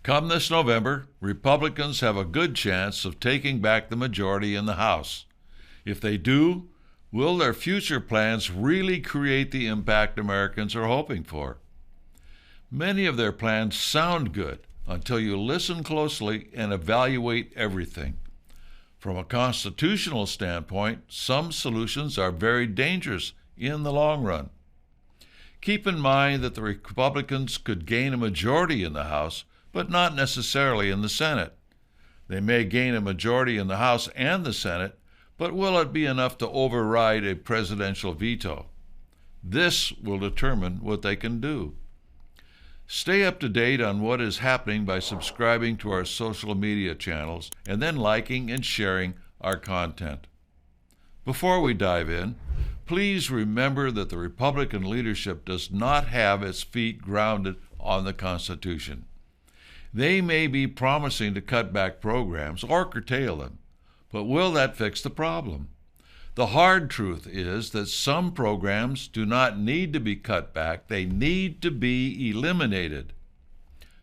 Come this November, Republicans have a good chance of taking back the majority in the House. If they do, will their future plans really create the impact Americans are hoping for? Many of their plans sound good until you listen closely and evaluate everything. From a constitutional standpoint, some solutions are very dangerous in the long run. Keep in mind that the Republicans could gain a majority in the House, but not necessarily in the Senate. They may gain a majority in the House and the Senate, but will it be enough to override a presidential veto? This will determine what they can do. Stay up to date on what is happening by subscribing to our social media channels and then liking and sharing our content. Before we dive in, please remember that the Republican leadership does not have its feet grounded on the Constitution. They may be promising to cut back programs or curtail them, but will that fix the problem? The hard truth is that some programs do not need to be cut back, they need to be eliminated.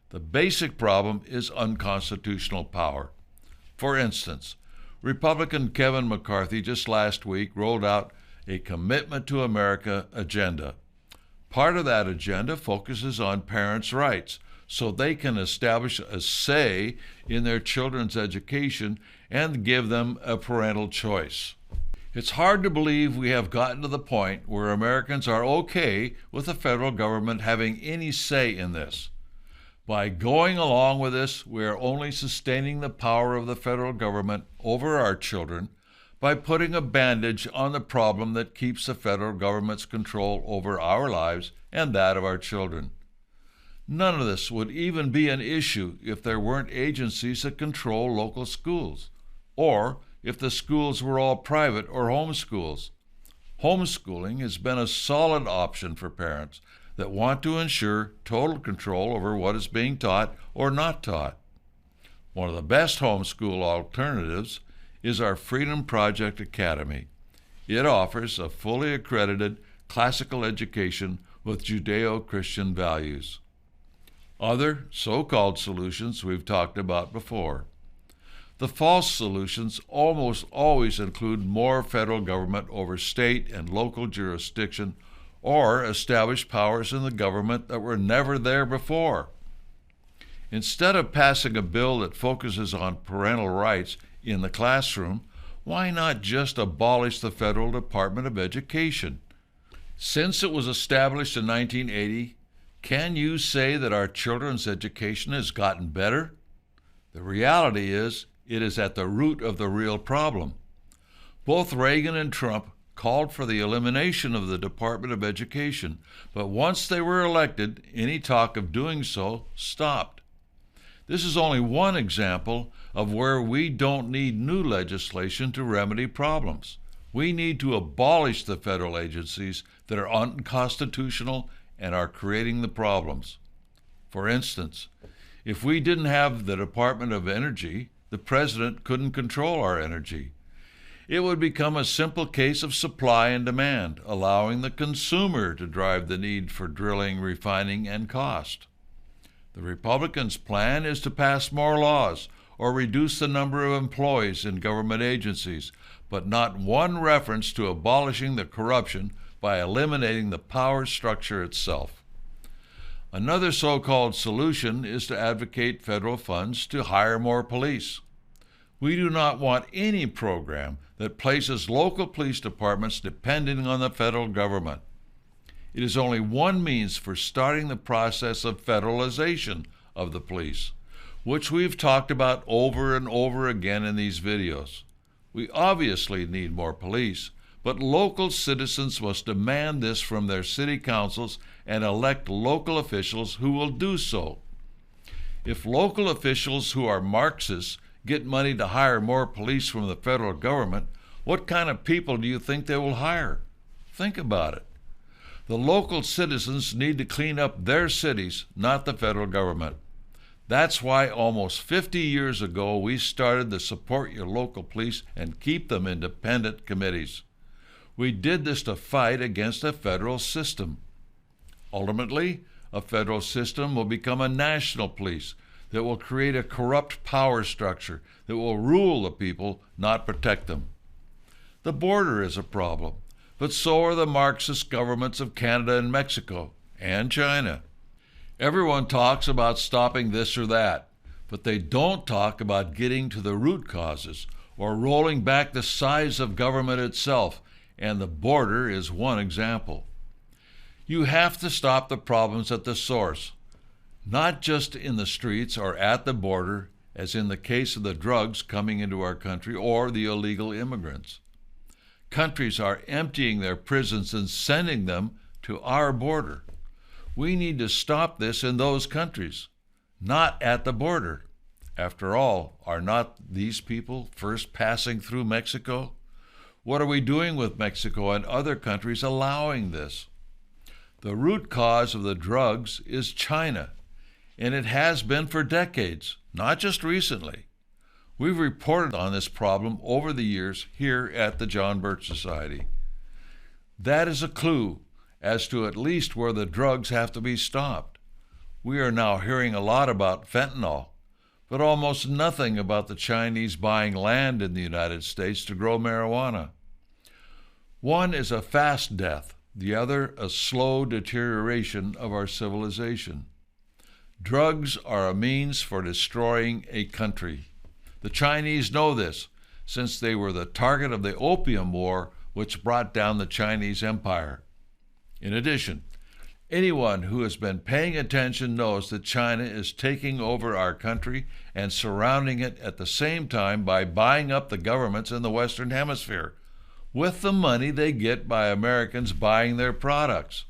The basic problem is unconstitutional power. For instance, Republican Kevin McCarthy just last week rolled out a Commitment to America agenda. Part of that agenda focuses on parents' rights, so they can establish a say in their children's education and give them a parental choice. It's hard to believe we have gotten to the point where Americans are okay with the federal government having any say in this. By going along with this, we are only sustaining the power of the federal government over our children by putting a bandage on the problem that keeps the federal government's control over our lives and that of our children. None of this would even be an issue if there weren't agencies that control local schools, or if the schools were all private or homeschools. Homeschooling has been a solid option for parents that want to ensure total control over what is being taught or not taught. One of the best homeschool alternatives is our Freedom Project Academy. It offers a fully accredited classical education with Judeo-Christian values. Other so-called solutions we've talked about before. The false solutions almost always include more federal government over state and local jurisdiction or establish powers in the government that were never there before. Instead of passing a bill that focuses on parental rights in the classroom, why not just abolish the Federal Department of Education? Since it was established in 1980, can you say that our children's education has gotten better? The reality is, it is at the root of the real problem. Both Reagan and Trump called for the elimination of the Department of Education, but once they were elected, any talk of doing so stopped. This is only one example of where we don't need new legislation to remedy problems. We need to abolish the federal agencies that are unconstitutional and are creating the problems. For instance, if we didn't have the Department of Energy, the president couldn't control our energy. It would become a simple case of supply and demand, allowing the consumer to drive the need for drilling, refining, and cost. The Republicans' plan is to pass more laws or reduce the number of employees in government agencies, but not one reference to abolishing the corruption by eliminating the power structure itself. Another so-called solution is to advocate federal funds to hire more police. We do not want any program that places local police departments depending on the federal government. It is only one means for starting the process of federalization of the police, which we've talked about over and over again in these videos. We obviously need more police, but local citizens must demand this from their city councils and elect local officials who will do so. If local officials who are Marxists get money to hire more police from the federal government, what kind of people do you think they will hire? Think about it. The local citizens need to clean up their cities, not the federal government. That's why almost 50 years ago we started the Support Your Local Police and Keep Them Independent committees. We did this to fight against a federal system. Ultimately, a federal system will become a national police that will create a corrupt power structure that will rule the people, not protect them. The border is a problem, but so are the Marxist governments of Canada and Mexico and China. Everyone talks about stopping this or that, but they don't talk about getting to the root causes or rolling back the size of government itself, and the border is one example. You have to stop the problems at the source, not just in the streets or at the border, as in the case of the drugs coming into our country or the illegal immigrants. Countries are emptying their prisons and sending them to our border. We need to stop this in those countries, not at the border. After all, are not these people first passing through Mexico? What are we doing with Mexico and other countries allowing this? The root cause of the drugs is China, and it has been for decades, not just recently. We've reported on this problem over the years here at the John Birch Society. That is a clue as to at least where the drugs have to be stopped. We are now hearing a lot about fentanyl, but almost nothing about the Chinese buying land in the United States to grow marijuana. One is a fast death, the other a slow deterioration of our civilization. Drugs are a means for destroying a country. The Chinese know this, since they were the target of the Opium War, which brought down the Chinese Empire. In addition, anyone who has been paying attention knows that China is taking over our country and surrounding it at the same time by buying up the governments in the Western Hemisphere with the money they get by Americans buying their products.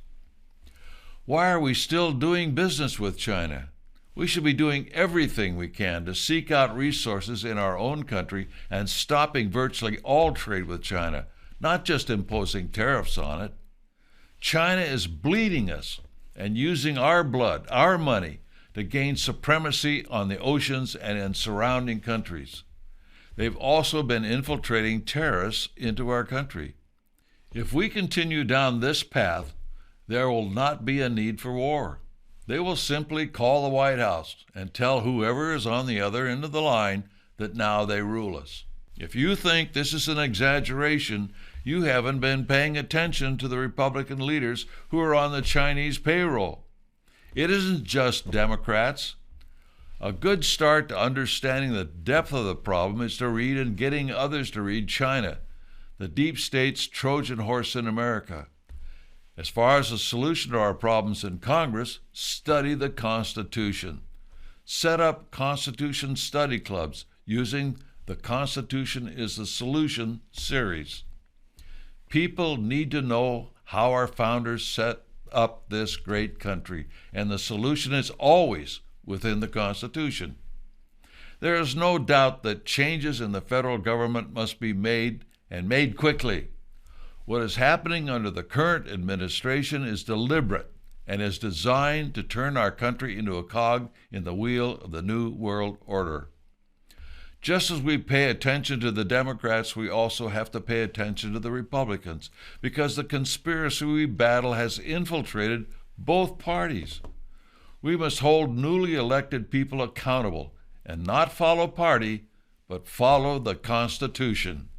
Why are we still doing business with China? We should be doing everything we can to seek out resources in our own country and stopping virtually all trade with China, not just imposing tariffs on it. China is bleeding us and using our blood, our money, to gain supremacy on the oceans and in surrounding countries. They've also been infiltrating terrorists into our country. If we continue down this path, there will not be a need for war. They will simply call the White House and tell whoever is on the other end of the line that now they rule us. If you think this is an exaggeration, you haven't been paying attention to the Republican leaders who are on the Chinese payroll. It isn't just Democrats. A good start to understanding the depth of the problem is to read and getting others to read China, the deep state's Trojan horse in America. As far as the solution to our problems in Congress, study the Constitution. Set up Constitution study clubs using the Constitution is the Solution series. People need to know how our founders set up this great country, and the solution is always within the Constitution. There is no doubt that changes in the federal government must be made, and made quickly. What is happening under the current administration is deliberate and is designed to turn our country into a cog in the wheel of the New World Order. Just as we pay attention to the Democrats, we also have to pay attention to the Republicans, because the conspiracy we battle has infiltrated both parties. We must hold newly elected people accountable and not follow party, but follow the Constitution.